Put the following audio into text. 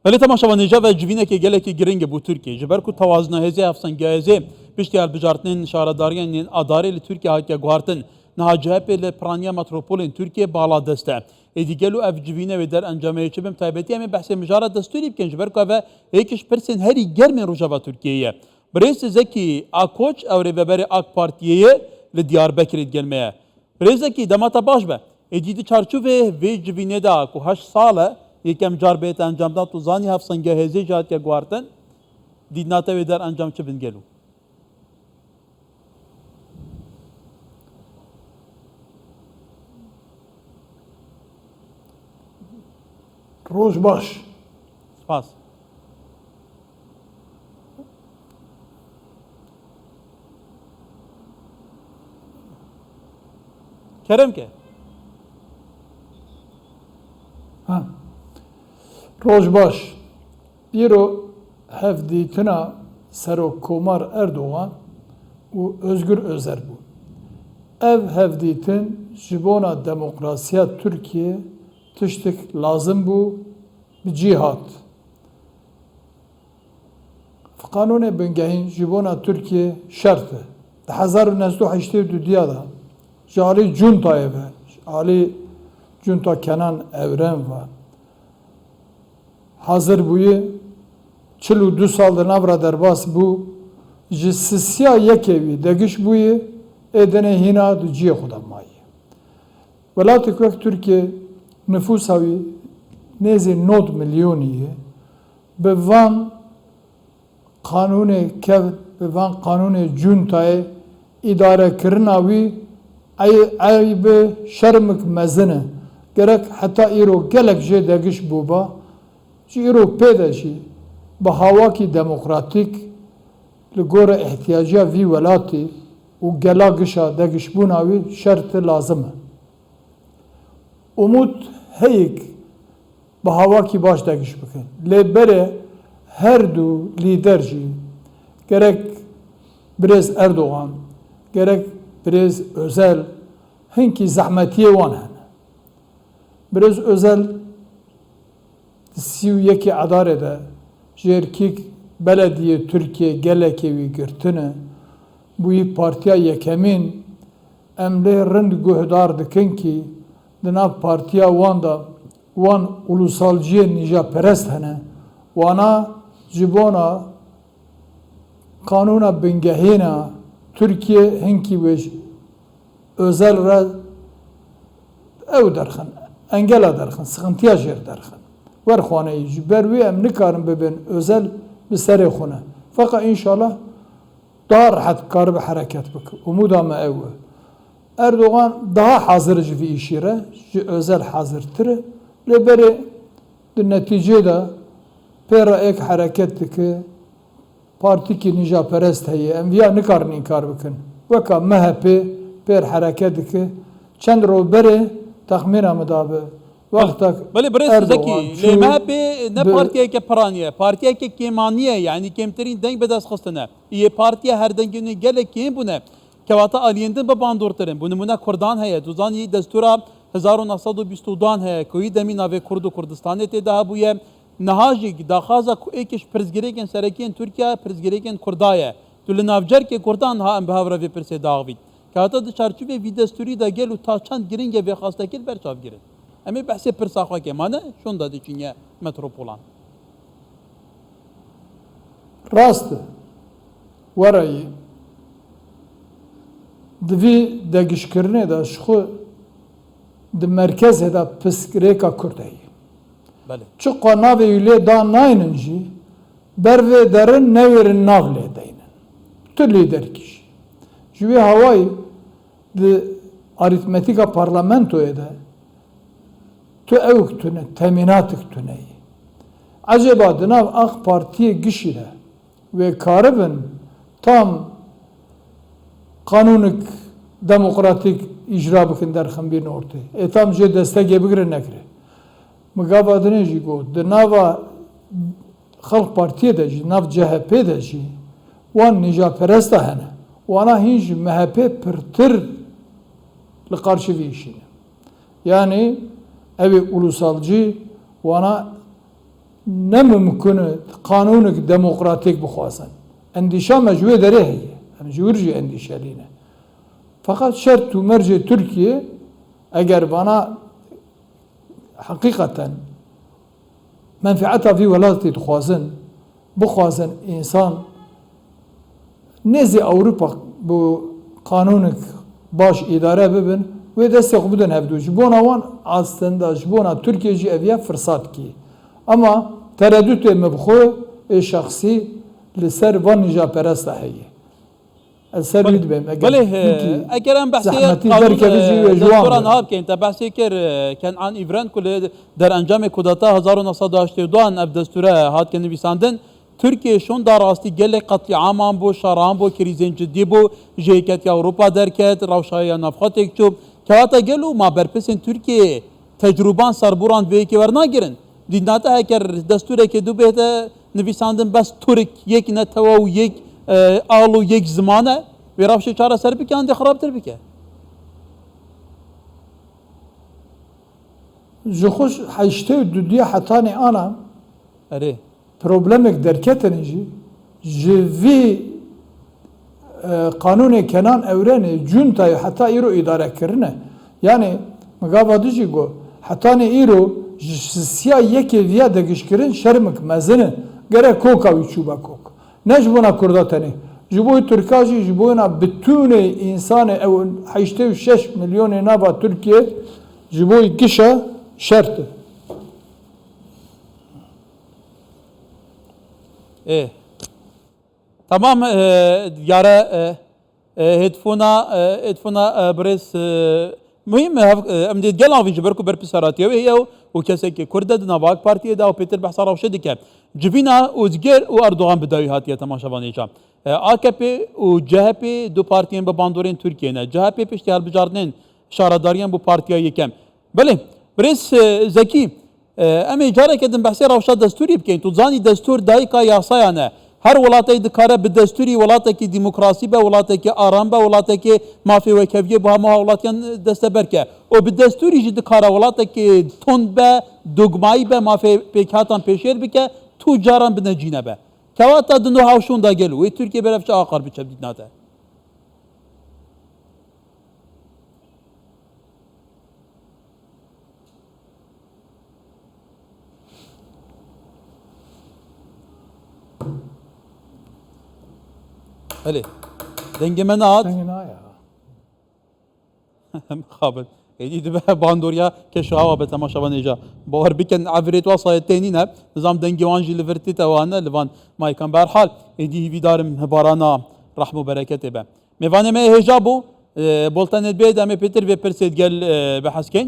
ولی تماشاوانیجا و جوینه که گله که گرینگ بو ترکیه جبر کو توازن هزی افسان گازی بیشتر بجارتنین شارداریان اداره ل ترکیه هاکیا گوارتن نه جهپ ل پرانیا متروپولین ترکیه بالا دسته ادیگلو اف جوینه و در انجامه چبم تایبتی هم بحث مجارا دستوری بکن جبر کو و یکیش پرسن هری گرم روجا ترکیه برئیس زکی اکوچ او رهبر اک پارتیه ل دیاربکر gelmeye برئیس زکی دماتا باش به ادیدی چارچوبه و جوینه دا کو 8 ساله یکم جار بیت انجام داد تو زانی هفت سنگه هزی جات که گوارتن دیدناته و در انجام چه بنگلو روز باش سپاس کرم که ها روز باش ایرو هفدیتنا سرو کومار اردوغان و özgür özer bu. Ev hevditin jibona demokrasiya Türkiye tiştik lazım bu bir cihat. Kanun bengehin jibona Türkiye şartı. 1982 da jali cuntaya ve ali junta Kenan Evren var. Hazır buyu 42 saldır navra derbas bu jisisiya yekevi degiş buyu edene hina duciye xudamayı. Velatı kök Türkiye nüfusavi nezi 9 milyoniye be van kanuni kev be van kanuni cuntaya idare kirinavi aybe şermik mezine gerek hatta iro gelek je degiş buba ایرو پیدا شی به هوا کی دموکراتیک لگور احتیاجی وی ولاتی و گلاگشا دگش بوناوی شرط لازمه. umut heyik به هوا کی باش دگش بکن. لبره هر دو لیدر جی gerek برز اردوغان gerek برز özel هنکی زحمتیه وان هن. برز özel سیو یکی اداره ده جرکیک بلدیه ترکیه گلکوی گرتنه بوی پارتیا یکمین امله رند گهدار دکن کی دنا پارتیا وان دا وان ulusalciye نجا پرست هنه وانا جبونا kanuna bengehina Türkiye henki ve özel ra ev derxin engel derxin sıkıntıya jer derxin verxaneyi jiber ve em nikarin bibin özel bir seri xune fakat inşallah daha rahat karı bir hareket bik umuda me ev Erdoğan daha hazır jivi işire özel hazırtır leberi neticede pera ek hareket ki parti ki nija perest heye em ya nikarin inkar bikin veka MHP per hareket ki çend roberi tahmina müdabe بله برای زکی لیمه به نه پارتیه که پرانیه پارتیه که کیمانیه یعنی کمترین دنگ به دست خستنه یه پارتیه هر دنگی گله کیم بونه که واتا آلیندن به باندورترین بونه مونه کردان هست دوزان یه دستورا 1920 دان هست که دمی نوی کرد و کردستانی تیده بویه نهاجی داخازا ایکش پرزگریکن سرکین ترکیه پرزگریکن کردایه تو لنافجر که کردان ها ام به هفره وی پرسی داغوید که حتی چارچوبه وی دستوری دا گل و تا چند گرینگه وی خواسته کل برچاف گرد امی بحث پرساخوا که مانه شون دادی چینیه متروپولان راست ورایی دوی دگشکرنه دا شخو د مرکز دا پسکریکا کردهی بله چو قناوی یلی دا نایننجی بروی درن نویرن ناو لیدینن تو لیدر کش جوی هوایی د aritmetika parlamentoya da tu evk tüne, teminatık tüneyi. Acaba dınav AK Parti'ye gişire ve karibin tam kanunuk demokratik icra bikin derken bir ortaya. Tam je destek gebigre nekre. Mugaba dine jigo dınava Halk Parti'ye de ji, nav CHP de ji, wan nija perest hene. Wana hinj MHP pırtır li karşı bir işine. Yani evi ulusalcı wana نممكن قانونك ديمقراطيك بخواسن انديشا مجوه داره هي يعني جورجي انديشا لينا فقط شرط مرجع تركيا اگر bana hakikaten menfaata في ولايتي تخوازن بخوازن انسان نزي اوروبا bu قانونك باش اداره ببن ve destek budun hevdu. Jibona wan aslında jibona Türkiye ji eviye fırsat ki. Ama tereddüt mebxu şahsi li ser van nija peresta heye. Eser bidbem. بله اگر هم بحثی دستوران هاب که انت بحثی کر کن عن ایران کل در انجام کودتا 1982 اف دستوره هات که نویساندن Türkiye şun da rastî gelek katliaman bu şaran bu krizin ciddi bu jeket Avrupa derket ravşaya nafxatek çup kevata gelu ma berpesin Türkiye tecrüban sarburan ve ki verna girin dinata heker desture ke du behte nivîsandin bes Türk yek ne tevav yek alu yek zamane ve ravşe çara ser bike ande xarabtir bike ji xweş heşte û dudiya hetanê ana ere problemek derketin ji vî kanûnê Kenan Evrenê cuntayê heta îro îdare kirine yani migava dijî got hetanê îro ji siya yekê viya degişkirin şermik mezin gerek koka wî çûba kok ne ji bona Kurda tenê ji bo Tirka jî ji bona bitûnê însanê ew 86 milyonê nava Tirkiye ji bo gişa şert e tamam yara هدفونا بريس مهم ام دي گل اوی جبرکو بر پسراتیه و هیو و کسی که کرد نواک پارتیه دا و پیتر بحثا روشه دیگه جبینا اوزگر و اردوغان بداوی هاتیه تماشاوانی جام AKP و CHP دو پارتیین به باندورین ترکیه نه CHP پشتیار بجاردن شارداریان bu partiye yekem بله بريس زکی امی جاره کدن بحثی روشه دستوری بکن تو زانی دستور دایکا یاسایانه هر ولاتی دکاره به دستوری ولاتی که دموکراسی به ولاتی که آرام به ولاتی که مافی و کفیه به همه ولاتیان دست برکه و به دستوری جد دکاره ولاتی که تند به دگمایی به مافی پیکاتان پیشیر بکه تو جاران بنجینه به که واتا دنو هاوشون دا گلو و ترکیه برفت آخر بچه بدید ناته بله دنگی من آد خابد ایدی دبه باندوریا که شعوا به تماشاوان ایجا باور بکن عفریت وصایت تینی نه نظام دنگی وانجی لورتی توانه لوان مایکان برحال ایدی ویدارم هبارانا رحم و برکت به میوانه می هجابو بولتن بيد امي بيتر في بيرسيد قال بحسكين